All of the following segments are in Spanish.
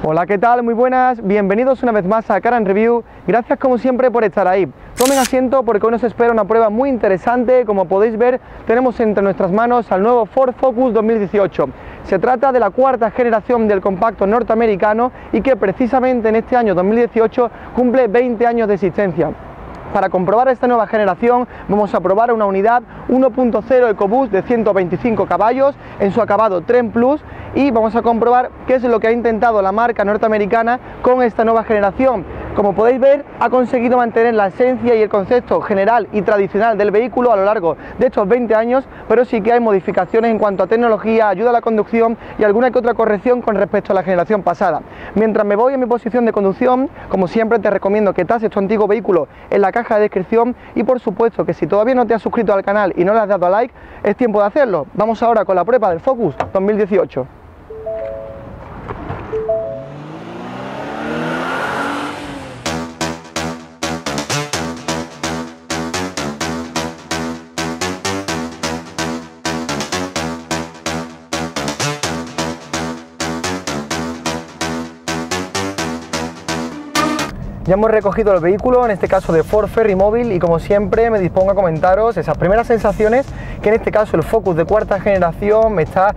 Hola, ¿qué tal? Muy buenas, bienvenidos una vez más a Car and Review. Gracias como siempre por estar ahí. Tomen asiento porque hoy nos espera una prueba muy interesante. Como podéis ver, tenemos entre nuestras manos al nuevo Ford Focus 2018. Se trata de la cuarta generación del compacto norteamericano y que precisamente en este año 2018 cumple 20 años de existencia. Para comprobar esta nueva generación vamos a probar una unidad 1.0 EcoBoost de 125 caballos en su acabado Trend Plus y vamos a comprobar qué es lo que ha intentado la marca norteamericana con esta nueva generación. Como podéis ver, ha conseguido mantener la esencia y el concepto general y tradicional del vehículo a lo largo de estos 20 años, pero sí que hay modificaciones en cuanto a tecnología, ayuda a la conducción y alguna que otra corrección con respecto a la generación pasada. Mientras me voy en mi posición de conducción, como siempre te recomiendo que tases tu antiguo vehículo en la caja de descripción y por supuesto que si todavía no te has suscrito al canal y no le has dado a like, es tiempo de hacerlo. Vamos ahora con la prueba del Focus 2018. Ya hemos recogido el vehículo, en este caso de Ford Ferrymóvil, y como siempre me dispongo a comentaros esas primeras sensaciones que en este caso el Focus de cuarta generación me está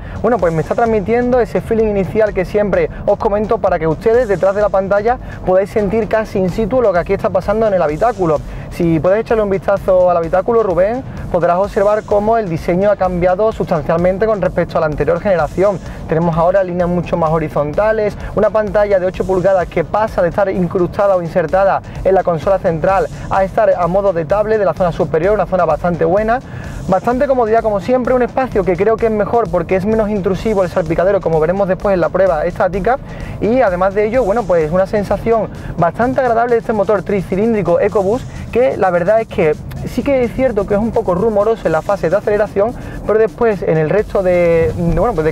transmitiendo, ese feeling inicial que siempre os comento para que ustedes detrás de la pantalla podáis sentir casi in situ lo que aquí está pasando en el habitáculo. Si podéis echarle un vistazo al habitáculo, Rubén, podrás observar cómo el diseño ha cambiado sustancialmente con respecto a la anterior generación. Tenemos ahora líneas mucho más horizontales, una pantalla de 8 pulgadas que pasa de estar incrustada o insertada en la consola central a estar a modo de tablet de la zona superior, una zona bastante buena, bastante comodidad como siempre, un espacio que creo que es mejor porque es menos intrusivo el salpicadero, como veremos después en la prueba estática, y además de ello, bueno, pues una sensación bastante agradable de este motor tricilíndrico EcoBoost, que la verdad es que sí que es cierto que es un poco rumoroso en la fase de aceleración, pero después en el resto de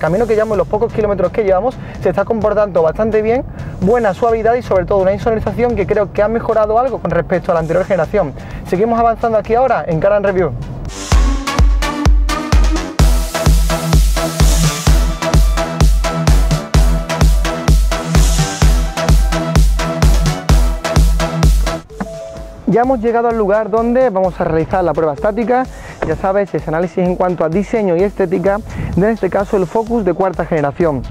camino que llevamos, los pocos kilómetros que llevamos, se está comportando bastante bien, buena suavidad y sobre todo una insonorización que creo que ha mejorado algo con respecto a la anterior generación. Seguimos avanzando aquí ahora en Car and Review. Ya hemos llegado al lugar donde vamos a realizar la prueba estática. Ya sabes, ese análisis en cuanto a diseño y estética de, en este caso, el Focus de cuarta generación.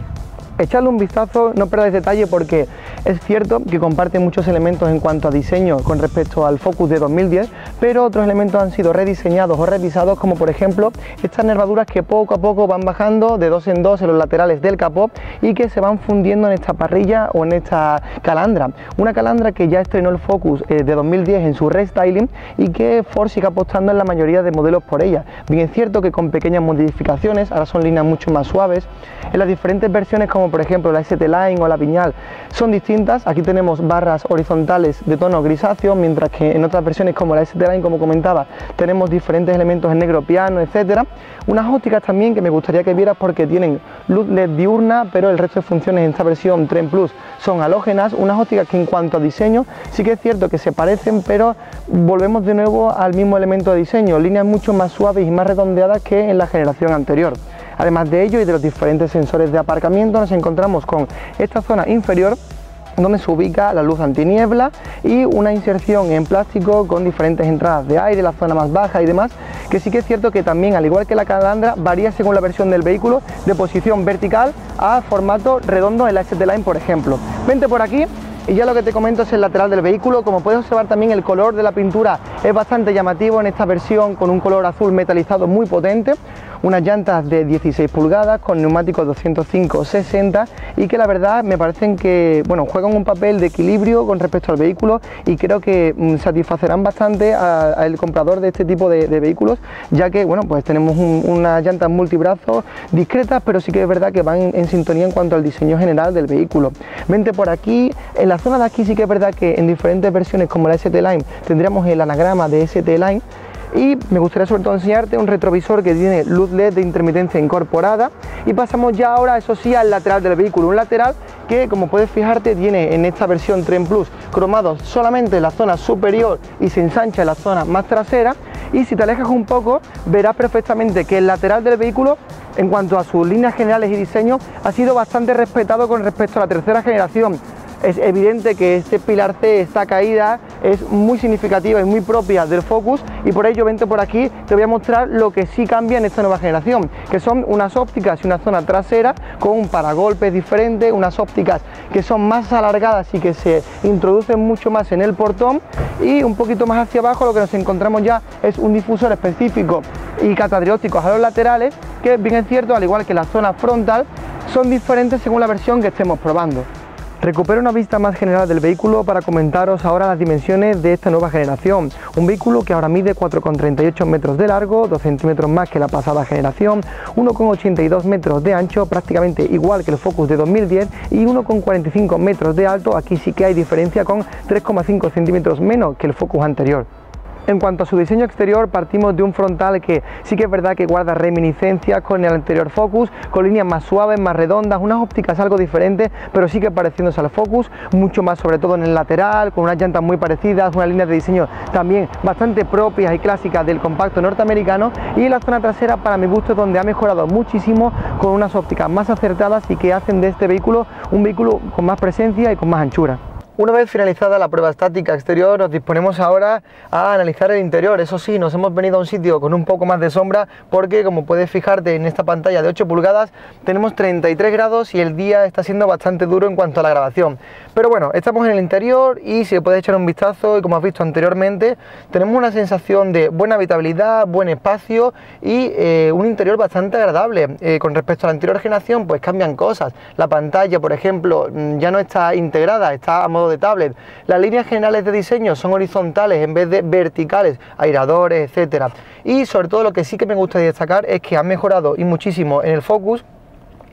Echadle un vistazo, no perdáis detalle porque es cierto que comparte muchos elementos en cuanto a diseño con respecto al Focus de 2010, pero otros elementos han sido rediseñados o revisados, como por ejemplo estas nervaduras que poco a poco van bajando de dos en dos en los laterales del capó y que se van fundiendo en esta parrilla o en esta calandra. Una calandra que ya estrenó el Focus de 2010 en su restyling y que Ford sigue apostando en la mayoría de modelos por ella. Bien es cierto que con pequeñas modificaciones, ahora son líneas mucho más suaves. En las diferentes versiones, como por ejemplo la ST-Line o la Viñal, son distintas. Aquí tenemos barras horizontales de tono grisáceo, mientras que en otras versiones como la ST-Line, como comentaba, tenemos diferentes elementos en negro piano, etcétera. Unas ópticas también que me gustaría que vieras porque tienen luz LED diurna, pero el resto de funciones en esta versión Trend Plus son halógenas. Unas ópticas que en cuanto a diseño sí que es cierto que se parecen, pero volvemos de nuevo al mismo elemento de diseño, líneas mucho más suaves y más redondeadas que en la generación anterior. Además de ello y de los diferentes sensores de aparcamiento, nos encontramos con esta zona inferior donde se ubica la luz antiniebla y una inserción en plástico con diferentes entradas de aire, la zona más baja y demás, que sí que es cierto que también, al igual que la calandra, varía según la versión del vehículo de posición vertical a formato redondo en la ST-Line, por ejemplo. Vente por aquí. Y ya lo que te comento es el lateral del vehículo. Como puedes observar también, el color de la pintura es bastante llamativo en esta versión, con un color azul metalizado muy potente, unas llantas de 16 pulgadas con neumáticos 205/60 y que la verdad me parecen que juegan un papel de equilibrio con respecto al vehículo y creo que satisfacerán bastante al comprador de este tipo de vehículos, ya que pues tenemos unas llantas multibrazos discretas, pero sí que es verdad que van en sintonía en cuanto al diseño general del vehículo. Vente por aquí. En la zona de aquí sí que es verdad que en diferentes versiones como la ST-Line tendríamos el anagrama de ST-Line. Y me gustaría sobre todo enseñarte un retrovisor que tiene luz LED de intermitencia incorporada. Y pasamos ya ahora, eso sí, al lateral del vehículo, un lateral que, como puedes fijarte, tiene en esta versión Trend Plus cromados solamente en la zona superior y se ensancha en la zona más trasera. Y si te alejas un poco, verás perfectamente que el lateral del vehículo, en cuanto a sus líneas generales y diseño, ha sido bastante respetado con respecto a la tercera generación. Es evidente que este pilar C, esta caída, es muy significativa y muy propia del Focus, y por ello vente por aquí, te voy a mostrar lo que sí cambia en esta nueva generación, que son unas ópticas y una zona trasera con un paragolpes diferente, unas ópticas que son más alargadas y que se introducen mucho más en el portón, y un poquito más hacia abajo lo que nos encontramos ya es un difusor específico y catadiópticos a los laterales, que bien es cierto, al igual que la zona frontal, son diferentes según la versión que estemos probando. Recupero una vista más general del vehículo para comentaros ahora las dimensiones de esta nueva generación. Un vehículo que ahora mide 4,38 metros de largo, 2 centímetros más que la pasada generación, 1,82 metros de ancho, prácticamente igual que el Focus de 2010, y 1,45 metros de alto. Aquí sí que hay diferencia, con 3,5 centímetros menos que el Focus anterior. En cuanto a su diseño exterior, partimos de un frontal que sí que es verdad que guarda reminiscencias con el anterior Focus, con líneas más suaves, más redondas, unas ópticas algo diferentes, pero sí que pareciéndose al Focus, mucho más sobre todo en el lateral, con unas llantas muy parecidas, unas líneas de diseño también bastante propias y clásicas del compacto norteamericano, y en la zona trasera, para mi gusto, es donde ha mejorado muchísimo, con unas ópticas más acertadas y que hacen de este vehículo un vehículo con más presencia y con más anchura. Una vez finalizada la prueba estática exterior, nos disponemos ahora a analizar el interior. Eso sí, nos hemos venido a un sitio con un poco más de sombra porque, como puedes fijarte en esta pantalla de 8 pulgadas, tenemos 33 grados y el día está siendo bastante duro en cuanto a la grabación. Pero bueno, estamos en el interior y si le puedes echar un vistazo, y como has visto anteriormente, tenemos una sensación de buena habitabilidad, buen espacio y un interior bastante agradable. Con respecto a la anterior generación, pues cambian cosas. La pantalla, por ejemplo, ya no está integrada, está a modo de tablet. Las líneas generales de diseño son horizontales en vez de verticales, airadores, etcétera. Y sobre todo lo que sí que me gusta destacar es que ha mejorado y muchísimo en el Focus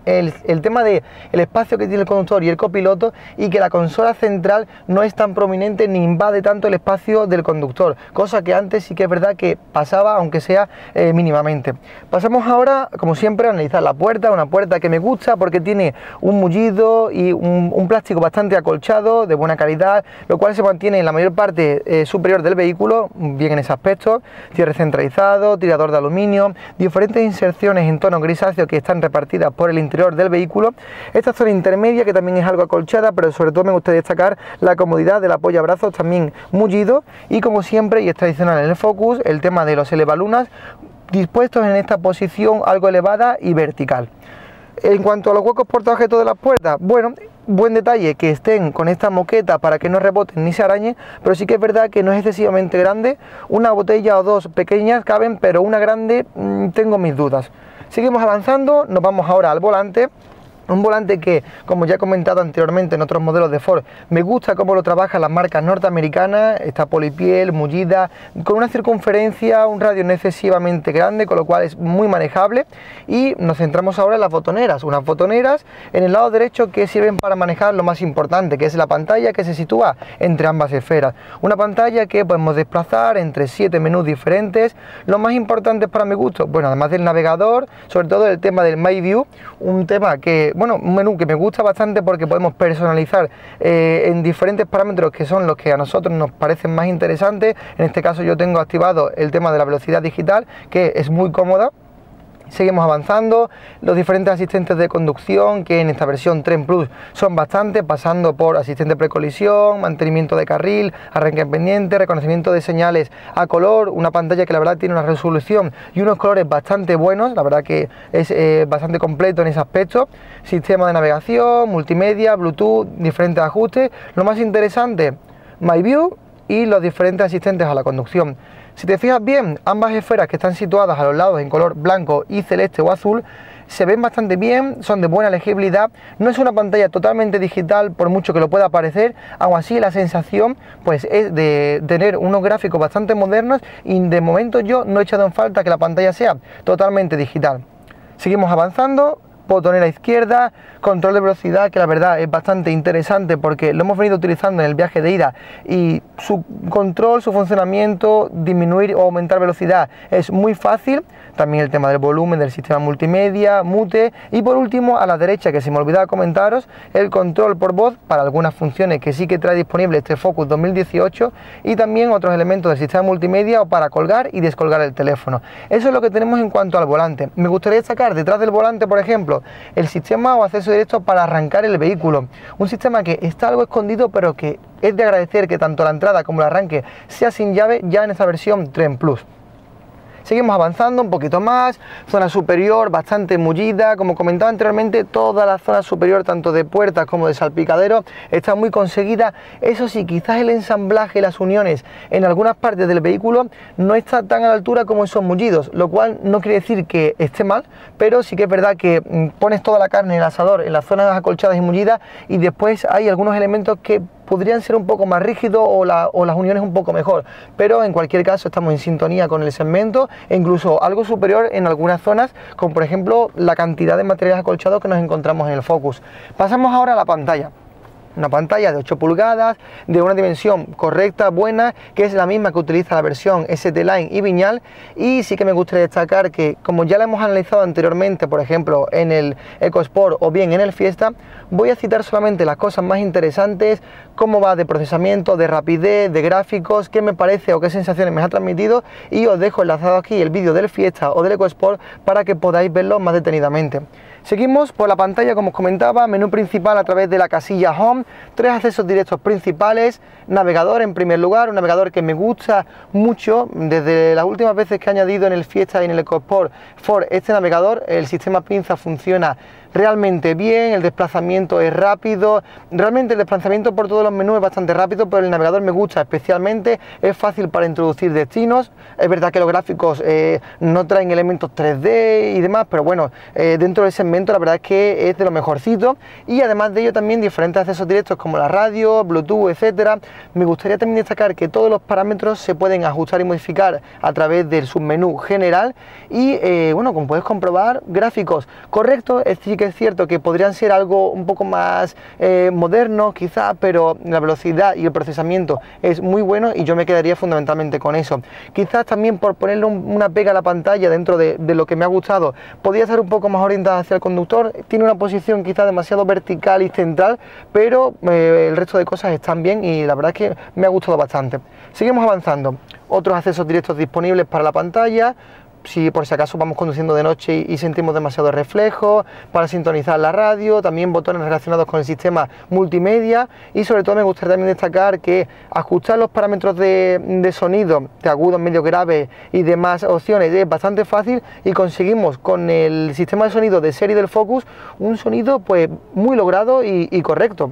el tema de el espacio que tiene el conductor y el copiloto, y que la consola central no es tan prominente ni invade tanto el espacio del conductor, cosa que antes sí que es verdad que pasaba, aunque sea mínimamente. Pasamos ahora, como siempre, a analizar la puerta, una puerta que me gusta porque tiene un mullido y un plástico bastante acolchado, de buena calidad, lo cual se mantiene en la mayor parte superior del vehículo, bien en ese aspecto. Cierre centralizado, tirador de aluminio, diferentes inserciones en tono grisáceo que están repartidas por el interior del vehículo. Esta zona intermedia, que también es algo acolchada, pero sobre todo me gusta destacar la comodidad del apoyabrazos, también mullido, y como siempre y es tradicional en el Focus, el tema de los elevalunas dispuestos en esta posición algo elevada y vertical. En cuanto a los huecos portaobjetos de las puertas, bueno, buen detalle que estén con esta moqueta para que no reboten ni se arañen, pero sí que es verdad que no es excesivamente grande. Una botella o dos pequeñas caben, pero una grande tengo mis dudas. Seguimos avanzando, nos vamos ahora al volante. Un volante que, como ya he comentado anteriormente en otros modelos de Ford, me gusta cómo lo trabajan las marcas norteamericanas. Está polipiel, mullida, con una circunferencia, un radio no excesivamente grande, con lo cual es muy manejable. Y nos centramos ahora en las botoneras, unas botoneras en el lado derecho que sirven para manejar lo más importante, que es la pantalla que se sitúa entre ambas esferas. Una pantalla que podemos desplazar entre 7 menús diferentes. Lo más importante para mi gusto, bueno, además del navegador, sobre todo el tema del My View, un tema que, bueno, un menú que me gusta bastante porque podemos personalizar en diferentes parámetros que son los que a nosotros nos parecen más interesantes. En este caso yo tengo activado el tema de la velocidad digital, que es muy cómoda. Seguimos avanzando, los diferentes asistentes de conducción, que en esta versión Trend Plus son bastantes, pasando por asistente precolisión, mantenimiento de carril, arranque pendiente, reconocimiento de señales a color, una pantalla que la verdad tiene una resolución y unos colores bastante buenos, la verdad que es bastante completo en ese aspecto. Sistema de navegación, multimedia, Bluetooth, diferentes ajustes. Lo más interesante, My View y los diferentes asistentes a la conducción. Si te fijas bien, ambas esferas que están situadas a los lados en color blanco y celeste o azul se ven bastante bien, son de buena legibilidad. No es una pantalla totalmente digital, por mucho que lo pueda parecer, aún así la sensación pues es de tener unos gráficos bastante modernos, y de momento yo no he echado en falta que la pantalla sea totalmente digital. Seguimos avanzando. botonera izquierda, control de velocidad, que la verdad es bastante interesante porque lo hemos venido utilizando en el viaje de ida y su control, su funcionamiento, disminuir o aumentar velocidad es muy fácil. También el tema del volumen, del sistema multimedia, mute, y por último a la derecha, que se me olvidaba comentaros, el control por voz para algunas funciones que sí que trae disponible este Focus 2018 y también otros elementos del sistema multimedia o para colgar y descolgar el teléfono. Eso es lo que tenemos en cuanto al volante. Me gustaría destacar detrás del volante, por ejemplo, el sistema o acceso directo para arrancar el vehículo, un sistema que está algo escondido pero que es de agradecer que tanto la entrada como el arranque sea sin llave ya en esta versión Trend Plus. Seguimos avanzando un poquito más, zona superior bastante mullida, como comentaba anteriormente, toda la zona superior tanto de puertas como de salpicadero está muy conseguida. Eso sí, quizás el ensamblaje y las uniones en algunas partes del vehículo no está tan a la altura como esos mullidos, lo cual no quiere decir que esté mal, pero sí que es verdad que pones toda la carne en el asador en las zonas acolchadas y mullidas y después hay algunos elementos que podrían ser un poco más rígidos o las uniones un poco mejor, pero en cualquier caso estamos en sintonía con el segmento e incluso algo superior en algunas zonas, como por ejemplo la cantidad de materiales acolchados que nos encontramos en el Focus. Pasamos ahora a la pantalla. Una pantalla de 8 pulgadas, de una dimensión correcta, buena, que es la misma que utiliza la versión ST-Line y Viñal, y sí que me gustaría destacar que, como ya la hemos analizado anteriormente, por ejemplo en el EcoSport o bien en el Fiesta, voy a citar solamente las cosas más interesantes, cómo va de procesamiento, de rapidez, de gráficos, qué me parece o qué sensaciones me ha transmitido, y os dejo enlazado aquí el vídeo del Fiesta o del EcoSport para que podáis verlo más detenidamente. Seguimos por la pantalla, como os comentaba, menú principal a través de la casilla Home, 3 accesos directos principales, navegador en primer lugar, un navegador que me gusta mucho, desde las últimas veces que he añadido en el Fiesta y en el EcoSport este navegador, el sistema pinza funciona realmente bien, el desplazamiento es rápido, realmente el desplazamiento por todos los menús es bastante rápido, pero el navegador me gusta especialmente, es fácil para introducir destinos, es verdad que los gráficos no traen elementos 3D y demás, pero bueno, dentro del segmento la verdad es que es de lo mejorcito, y además de ello también diferentes accesos directos como la radio, Bluetooth, etcétera. Me gustaría también destacar que todos los parámetros se pueden ajustar y modificar a través del submenú general y bueno, como puedes comprobar, gráficos correctos, es decir, que es cierto que podrían ser algo un poco más modernos quizá, pero la velocidad y el procesamiento es muy bueno y yo me quedaría fundamentalmente con eso. Quizás también por ponerle una pega a la pantalla dentro de lo que me ha gustado, podría estar un poco más orientada hacia el conductor, tiene una posición quizás demasiado vertical y central, pero el resto de cosas están bien y la verdad es que me ha gustado bastante. Seguimos avanzando, otros accesos directos disponibles para la pantalla, si por si acaso vamos conduciendo de noche y sentimos demasiado reflejo, para sintonizar la radio, también botones relacionados con el sistema multimedia, y sobre todo me gustaría también destacar que ajustar los parámetros de sonido, de agudo, medio, grave y demás opciones es bastante fácil, y conseguimos con el sistema de sonido de serie del Focus un sonido pues muy logrado y correcto.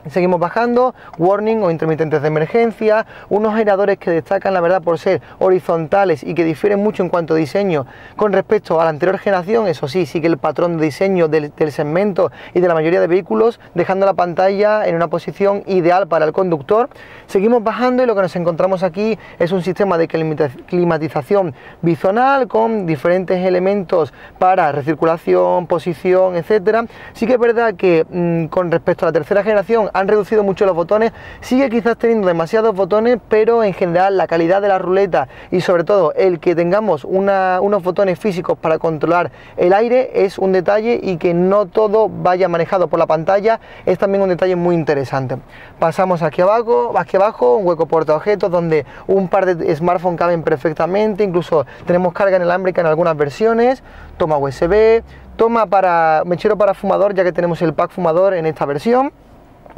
Seguimos bajando, warning o intermitentes de emergencia, unos generadores que destacan la verdad por ser horizontales y que difieren mucho en cuanto a diseño con respecto a la anterior generación. Eso sí, sigue el patrón de diseño del segmento y de la mayoría de vehículos, dejando la pantalla en una posición ideal para el conductor. Seguimos bajando y lo que nos encontramos aquí es un sistema de climatización bizonal con diferentes elementos para recirculación, posición, etcétera. Sí que es verdad que con respecto a la tercera generación han reducido mucho los botones, sigue quizás teniendo demasiados botones, pero en general la calidad de la ruleta y sobre todo el que tengamos unos botones físicos para controlar el aire es un detalle, y que no todo vaya manejado por la pantalla es también un detalle muy interesante. Pasamos aquí abajo, un hueco portaobjetos donde un par de smartphones caben perfectamente, incluso tenemos carga inalámbrica en algunas versiones, toma USB, mechero para fumador, ya que tenemos el pack fumador en esta versión.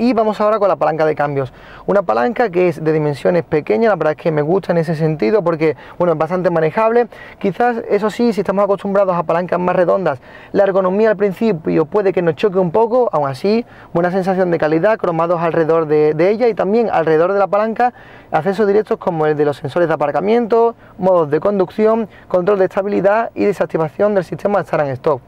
Y vamos ahora con la palanca de cambios, una palanca que es de dimensiones pequeñas, la verdad es que me gusta en ese sentido porque bueno, es bastante manejable. Quizás eso sí, si estamos acostumbrados a palancas más redondas, la ergonomía al principio puede que nos choque un poco, aún así buena sensación de calidad, cromados alrededor de ella, y también alrededor de la palanca accesos directos como el de los sensores de aparcamiento, modos de conducción, control de estabilidad y desactivación del sistema Start and Stop.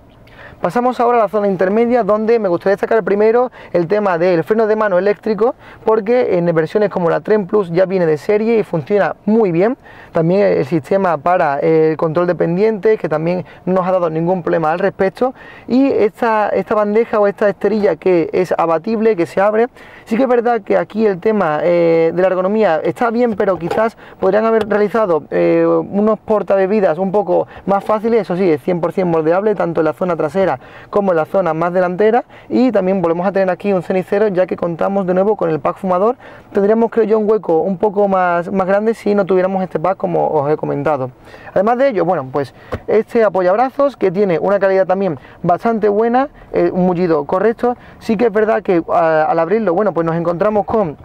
Pasamos ahora a la zona intermedia, donde me gustaría destacar primero el tema del freno de mano eléctrico, porque en versiones como la Trend Plus ya viene de serie y funciona muy bien. También el sistema para el control de pendientes, que también no nos ha dado ningún problema al respecto. Y esta bandeja o esta esterilla que es abatible, que se abre, sí que es verdad que aquí el tema de la ergonomía está bien, pero quizás podrían haber realizado unos portabebidas un poco más fáciles. Eso sí, es 100% moldeable, tanto en la zona trasera como en la zona más delantera. Y también volvemos a tener aquí un cenicero, ya que contamos de nuevo con el pack fumador. Tendríamos, creo yo, un hueco un poco más grande si no tuviéramos este pack, como os he comentado. Además de ello, bueno, pues este apoyabrazos, que tiene una calidad también bastante buena, un mullido correcto. Sí que es verdad que al abrirlo, bueno, pues nos encontramos con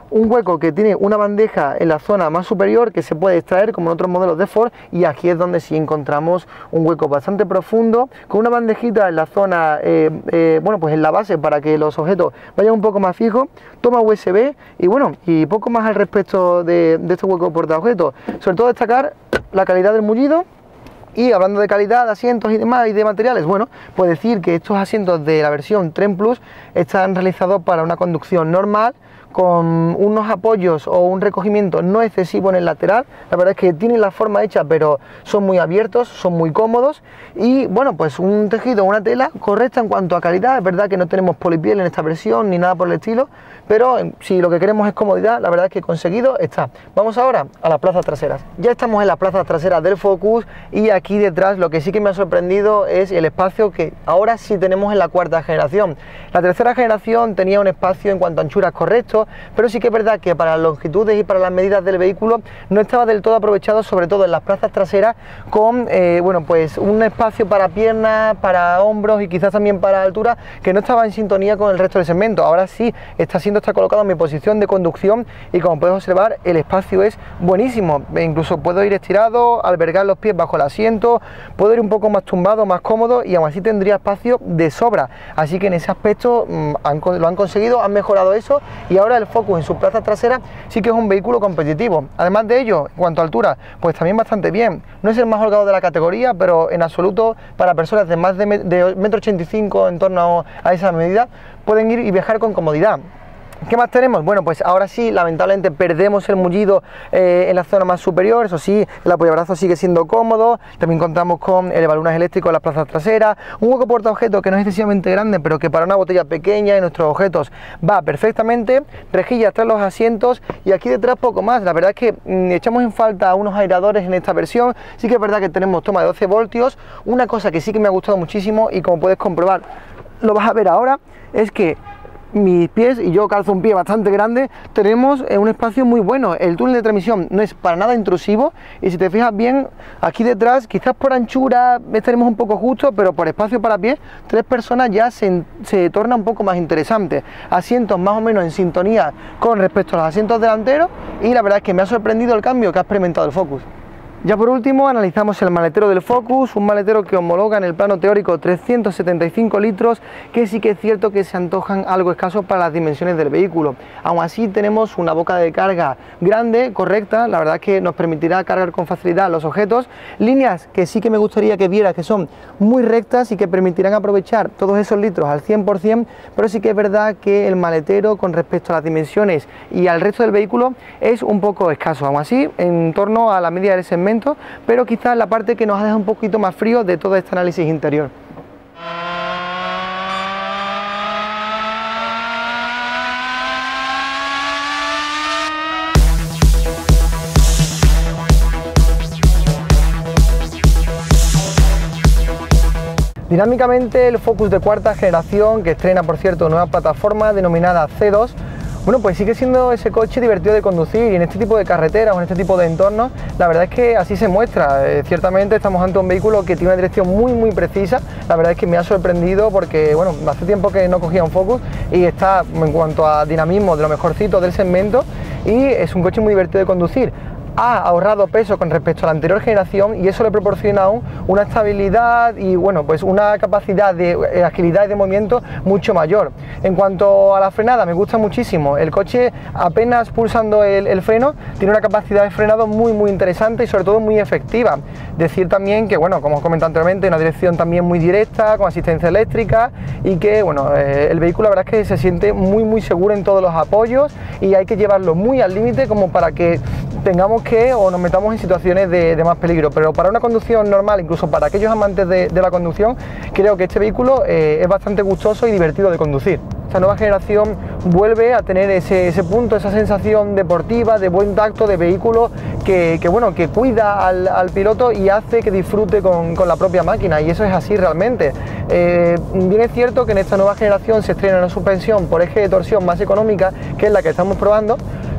un hueco que tiene una bandeja en la zona más superior que se puede extraer, como en otros modelos de Ford, y aquí es donde sí encontramos un hueco bastante profundo, con una bandejita en la zona, bueno, pues en la base, para que los objetos vayan un poco más fijos, toma USB, y bueno, y poco más al respecto de este hueco portaobjetos. Sobre todo destacar la calidad del mullido. Y hablando de calidad, de asientos y demás, y de materiales, bueno, pues decir que estos asientos de la versión Trend Plus están realizados para una conducción normal, con unos apoyos o un recogimiento no excesivo en el lateral. La verdad es que tienen la forma hecha, pero son muy abiertos, son muy cómodos, y bueno, pues un tejido, una tela correcta en cuanto a calidad. Es verdad que no tenemos polipiel en esta versión ni nada por el estilo, pero si lo que queremos es comodidad, la verdad es que conseguido está. Vamos ahora a las plazas traseras. Ya estamos en las plazas traseras del Focus, y aquí detrás lo que sí que me ha sorprendido es el espacio que ahora sí tenemos en la cuarta generación. La tercera generación tenía un espacio en cuanto a anchuras correcto, pero sí que es verdad que para las longitudes y para las medidas del vehículo no estaba del todo aprovechado, sobre todo en las plazas traseras, con bueno, pues un espacio para piernas, para hombros y quizás también para altura, que no estaba en sintonía con el resto del segmento. Ahora sí está colocado en mi posición de conducción, y como puedes observar, el espacio es buenísimo. Incluso puedo ir estirado, albergar los pies bajo el asiento, puedo ir un poco más tumbado, más cómodo, y aún así tendría espacio de sobra. Así que en ese aspecto lo han conseguido, han mejorado eso, y ahora el Focus en su plaza trasera sí que es un vehículo competitivo. Además de ello, en cuanto a altura, pues también bastante bien. No es el más holgado de la categoría, pero en absoluto para personas de más de 1,85 m, en torno a esa medida, pueden ir y viajar con comodidad. ¿Qué más tenemos? Bueno, pues ahora sí, lamentablemente perdemos el mullido en la zona más superior. Eso sí, el apoyabrazo sigue siendo cómodo. También contamos con elevalunas eléctricos en las plazas traseras, un hueco portaobjetos que no es excesivamente grande, pero que para una botella pequeña y nuestros objetos va perfectamente. Rejillas tras los asientos, y aquí detrás poco más. La verdad es que echamos en falta unos aireadores en esta versión. Sí que es verdad que tenemos toma de 12 voltios. Una cosa que sí que me ha gustado muchísimo, y como puedes comprobar, lo vas a ver ahora, es que mis pies, y yo calzo un pie bastante grande, tenemos un espacio muy bueno. El túnel de transmisión no es para nada intrusivo, y si te fijas bien, aquí detrás, quizás por anchura estaremos un poco justos, pero por espacio para pies, 3 personas ya se torna un poco más interesante. Asientos más o menos en sintonía con respecto a los asientos delanteros, y la verdad es que me ha sorprendido el cambio que ha experimentado el Focus. Ya por último analizamos el maletero del Focus, un maletero que homologa en el plano teórico 375 litros, que sí que es cierto que se antojan algo escasos para las dimensiones del vehículo. Aún así tenemos una boca de carga grande, correcta, la verdad es que nos permitirá cargar con facilidad los objetos, líneas que sí que me gustaría que vieras que son muy rectas y que permitirán aprovechar todos esos litros al 100%, pero sí que es verdad que el maletero con respecto a las dimensiones y al resto del vehículo es un poco escaso, aún así en torno a la media del segmento, pero quizás la parte que nos ha dejado un poquito más frío de todo este análisis interior. Dinámicamente, el Focus de cuarta generación, que estrena por cierto nueva plataforma denominada C2, bueno, pues sigue siendo ese coche divertido de conducir, y en este tipo de carreteras o en este tipo de entornos, la verdad es que así se muestra. Ciertamente estamos ante un vehículo que tiene una dirección muy precisa. La verdad es que me ha sorprendido, porque bueno, hace tiempo que no cogía un Focus, y está en cuanto a dinamismo de lo mejorcito del segmento, y es un coche muy divertido de conducir. ha ahorrado peso con respecto a la anterior generación y eso le proporciona aún una estabilidad y bueno, pues una capacidad de agilidad y de movimiento mucho mayor. En cuanto a la frenada, me gusta muchísimo. El coche, apenas pulsando el freno, tiene una capacidad de frenado muy interesante y sobre todo muy efectiva. Decir también que, bueno, como os comenté anteriormente, una dirección también muy directa, con asistencia eléctrica y que, bueno, el vehículo la verdad es que se siente muy seguro en todos los apoyos y hay que llevarlo muy al límite como para que tengamos que o nos metamos en situaciones de más peligro, pero para una conducción normal, incluso para aquellos amantes de la conducción, creo que este vehículo es bastante gustoso y divertido de conducir. Esta nueva generación vuelve a tener ese punto, esa sensación deportiva, de buen tacto, de vehículo que cuida al piloto y hace que disfrute con la propia máquina, y eso es así realmente. Bien es cierto que en esta nueva generación se estrena una suspensión por eje de torsión más económica, que es la que estamos probando,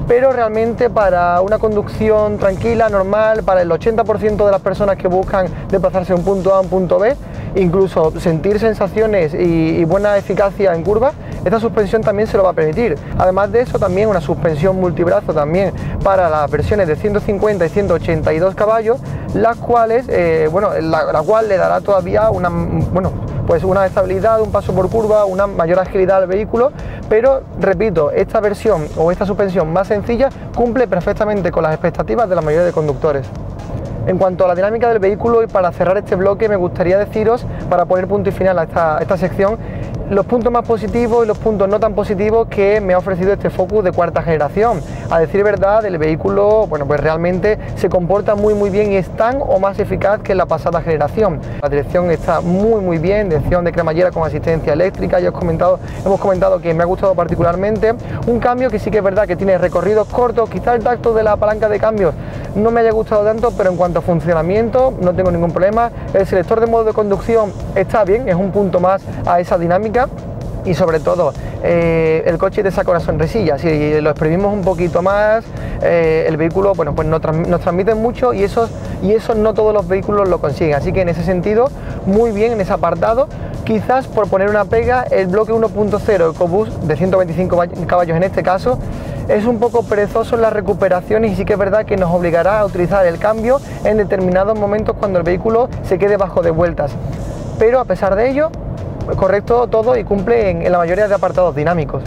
pero realmente para una conducción tranquila, normal, para el 80% de las personas que buscan desplazarse de un punto A a un punto B, incluso sentir sensaciones y buena eficacia en curvas, esta suspensión también se lo va a permitir. Además de eso, también una suspensión multibrazo también para las versiones de 150 y 182 caballos, las cuales, la cual le dará todavía una estabilidad, un paso por curva, una mayor agilidad al vehículo, pero repito, esta versión o esta suspensión más sencilla cumple perfectamente con las expectativas de la mayoría de conductores. En cuanto a la dinámica del vehículo, y para cerrar este bloque, me gustaría deciros, para poner punto y final a esta sección, los puntos más positivos y los puntos no tan positivos que me ha ofrecido este Focus de cuarta generación. A decir verdad, el vehículo, bueno, pues realmente se comporta muy bien y es tan o más eficaz que en la pasada generación. La dirección está muy bien, dirección de cremallera con asistencia eléctrica, ya hemos comentado que me ha gustado particularmente. Un cambio que sí que es verdad que tiene recorridos cortos, quizá el tacto de la palanca de cambios no me haya gustado tanto, pero en cuanto a funcionamiento no tengo ningún problema. El selector de modo de conducción está bien, es un punto más a esa dinámica. Y sobre todo, el coche te saca una sonrisilla. Si lo exprimimos un poquito más, el vehículo, bueno, pues nos transmite mucho y eso no todos los vehículos lo consiguen. Así que en ese sentido, muy bien en ese apartado. Quizás por poner una pega, el bloque 1.0 EcoBoost de 125 caballos en este caso, es un poco perezoso en las recuperaciones y sí que es verdad que nos obligará a utilizar el cambio en determinados momentos cuando el vehículo se quede bajo de vueltas. Pero a pesar de ello, correcto todo y cumple en la mayoría de apartados dinámicos.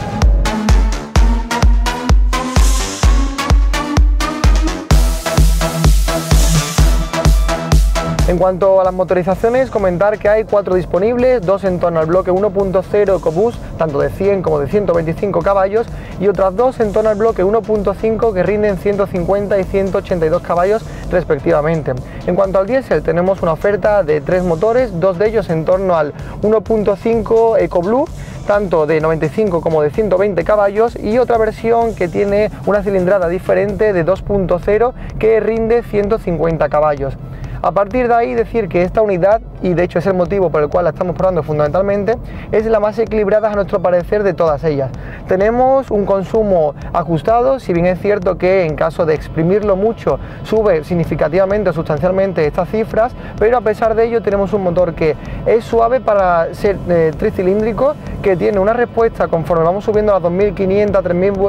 En cuanto a las motorizaciones, comentar que hay 4 disponibles, 2 en torno al bloque 1.0 EcoBoost, tanto de 100 como de 125 caballos, y otras 2 en torno al bloque 1.5 que rinden 150 y 182 caballos respectivamente. En cuanto al diésel, tenemos una oferta de 3 motores, 2 de ellos en torno al 1.5 EcoBlue, tanto de 95 como de 120 caballos, y otra versión que tiene una cilindrada diferente de 2.0 que rinde 150 caballos. A partir de ahí decir que esta unidad, y de hecho es el motivo por el cual la estamos probando fundamentalmente, es la más equilibrada a nuestro parecer de todas ellas. Tenemos un consumo ajustado, si bien es cierto que en caso de exprimirlo mucho sube significativamente o sustancialmente estas cifras, pero a pesar de ello tenemos un motor que es suave para ser tricilíndrico, que tiene una respuesta conforme vamos subiendo a las 2500,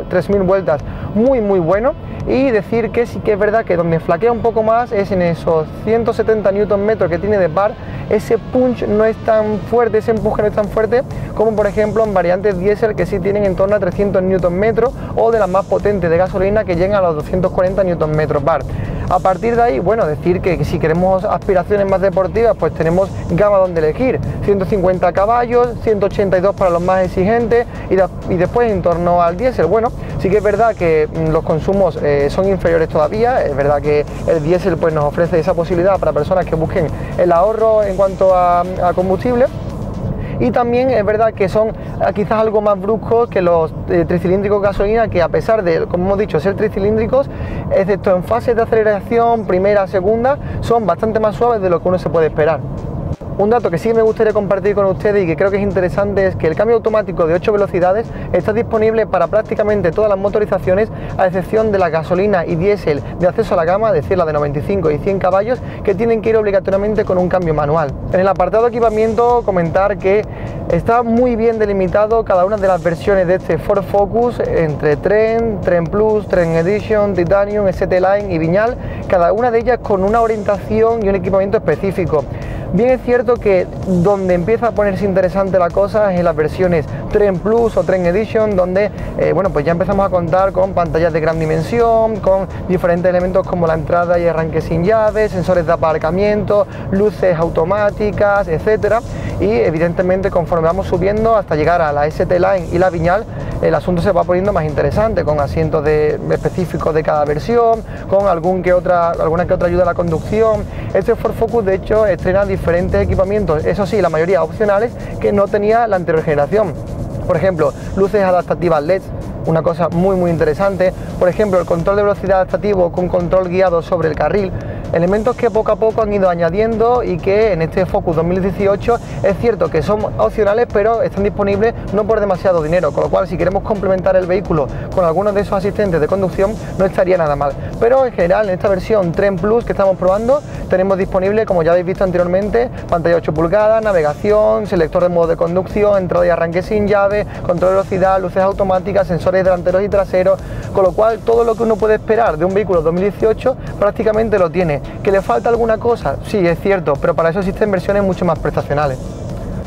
3000 vueltas muy bueno. Y decir que sí que es verdad que donde flaquea un poco más es en esos 170 Nm que tiene de par. Ese punch no es tan fuerte, ese empuje no es tan fuerte como por ejemplo en variantes diésel que sí tienen en torno a 300 Nm, o de las más potentes de gasolina que llegan a los 240 Nm par. A partir de ahí, bueno, decir que si queremos aspiraciones más deportivas, pues tenemos gama donde elegir, 150 caballos, 182 para los más exigentes y después en torno al diésel. Bueno, sí que es verdad que los consumos son inferiores todavía, es verdad que el diésel pues nos ofrece esa posibilidad para personas que busquen el ahorro en cuanto a combustible. Y también es verdad que son quizás algo más bruscos que los tricilíndricos gasolina, que a pesar de, como hemos dicho, ser tricilíndricos, excepto en fases de aceleración, primera, segunda, son bastante más suaves de lo que uno se puede esperar. Un dato que sí me gustaría compartir con ustedes y que creo que es interesante es que el cambio automático de 8 velocidades está disponible para prácticamente todas las motorizaciones, a excepción de la gasolina y diésel de acceso a la gama, es decir, la de 95 y 100 caballos, que tienen que ir obligatoriamente con un cambio manual. En el apartado de equipamiento, comentar que está muy bien delimitado cada una de las versiones de este Ford Focus entre Trend, Trend Plus, Trend Edition, Titanium, ST Line y Viñal, cada una de ellas con una orientación y un equipamiento específico. Bien es cierto que donde empieza a ponerse interesante la cosa es en las versiones Trend Plus o Trend Edition, donde bueno, pues ya empezamos a contar con pantallas de gran dimensión, con diferentes elementos como la entrada y arranque sin llave, sensores de aparcamiento, luces automáticas, etcétera. Y evidentemente conforme vamos subiendo hasta llegar a la ST Line y la Viñal, el asunto se va poniendo más interesante, con asientos específicos de cada versión, con alguna que otra ayuda a la conducción. Este Ford Focus de hecho estrena diferentes equipamientos, eso sí, la mayoría opcionales, que no tenía la anterior generación. Por ejemplo, luces adaptativas LED, una cosa muy interesante. Por ejemplo, el control de velocidad adaptativo con control guiado sobre el carril. Elementos que poco a poco han ido añadiendo y que en este Focus 2018 es cierto que son opcionales, pero están disponibles no por demasiado dinero, con lo cual si queremos complementar el vehículo con algunos de esos asistentes de conducción no estaría nada mal. Pero en general en esta versión Trend Plus que estamos probando tenemos disponible, como ya habéis visto anteriormente, pantalla 8 pulgadas, navegación, selector de modo de conducción, entrada y arranque sin llave, control de velocidad, luces automáticas, sensores delanteros y traseros, con lo cual todo lo que uno puede esperar de un vehículo 2018 prácticamente lo tiene. ¿Que le falta alguna cosa? Sí, es cierto, pero para eso existen versiones mucho más prestacionales.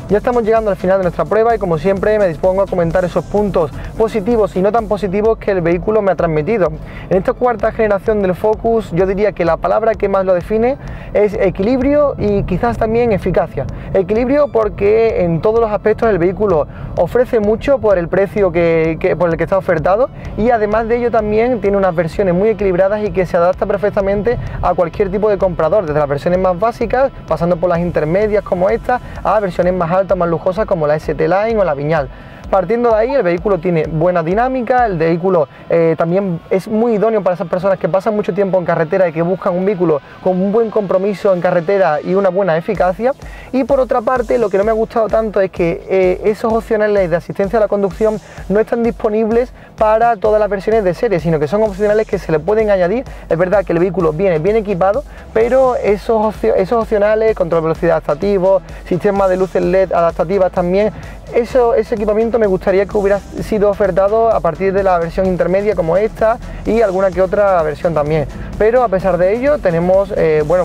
Ya estamos llegando al final de nuestra prueba y como siempre me dispongo a comentar esos puntos positivos y no tan positivos que el vehículo me ha transmitido. En esta cuarta generación del Focus yo diría que la palabra que más lo define es equilibrio y quizás también eficacia. Equilibrio porque en todos los aspectos el vehículo ofrece mucho por el precio por el que está ofertado, y además de ello también tiene unas versiones muy equilibradas y que se adapta perfectamente a cualquier tipo de comprador, desde las versiones más básicas, pasando por las intermedias como esta, a versiones más altas, más lujosas como la ST Line o la Viñal. Partiendo de ahí, el vehículo tiene buena dinámica, el vehículo también es muy idóneo para esas personas que pasan mucho tiempo en carretera y que buscan un vehículo con un buen compromiso en carretera y una buena eficacia. Y por otra parte, lo que no me ha gustado tanto es que esos opcionales de asistencia a la conducción no están disponibles para todas las versiones de serie, sino que son opcionales que se le pueden añadir. Es verdad que el vehículo viene bien equipado, pero esos opcionales, control de velocidad adaptativo, sistema de luces LED adaptativas también, ese equipamiento me gustaría que hubiera sido ofertado a partir de la versión intermedia como esta y alguna que otra versión también. Pero a pesar de ello tenemos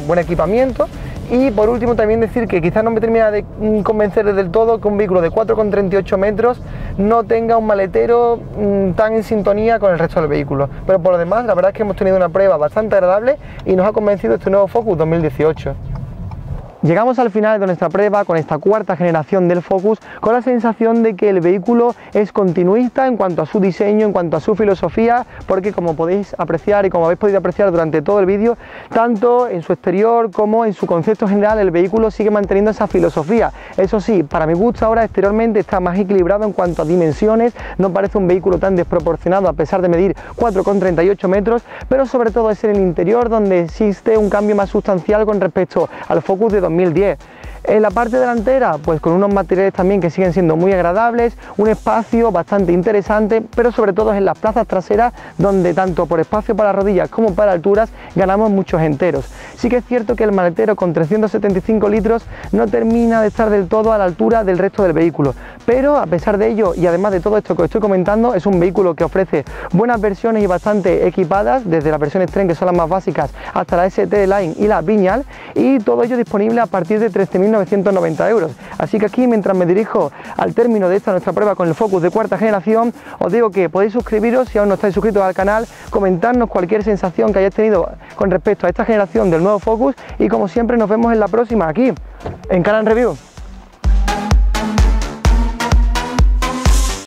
buen equipamiento. Y por último también decir que quizás no me termina de convencer del todo que un vehículo de 4,38 metros no tenga un maletero tan en sintonía con el resto del vehículo. Pero por lo demás, la verdad es que hemos tenido una prueba bastante agradable y nos ha convencido este nuevo Focus 2018. Llegamos al final de nuestra prueba con esta cuarta generación del Focus, con la sensación de que el vehículo es continuista en cuanto a su diseño, en cuanto a su filosofía, porque como podéis apreciar y como habéis podido apreciar durante todo el vídeo, tanto en su exterior como en su concepto general el vehículo sigue manteniendo esa filosofía. Eso sí, para mi gusto ahora exteriormente está más equilibrado en cuanto a dimensiones, no parece un vehículo tan desproporcionado a pesar de medir 4,38 metros, pero sobre todo es en el interior donde existe un cambio más sustancial con respecto al Focus de 2010. En la parte delantera, pues con unos materiales también que siguen siendo muy agradables, un espacio bastante interesante, pero sobre todo en las plazas traseras, donde tanto por espacio para rodillas como para alturas ganamos muchos enteros. Sí que es cierto que el maletero con 375 litros no termina de estar del todo a la altura del resto del vehículo, pero a pesar de ello y además de todo esto que os estoy comentando, es un vehículo que ofrece buenas versiones y bastante equipadas, desde las versiones Trend, que son las más básicas, hasta la ST Line y la Viñal, y todo ello disponible a partir de 13.990 euros. Así que aquí, mientras me dirijo al término de esta nuestra prueba con el Focus de cuarta generación, os digo que podéis suscribiros si aún no estáis suscritos al canal, comentarnos cualquier sensación que hayáis tenido con respecto a esta generación del nuevo Focus, y como siempre nos vemos en la próxima aquí en Car & Review.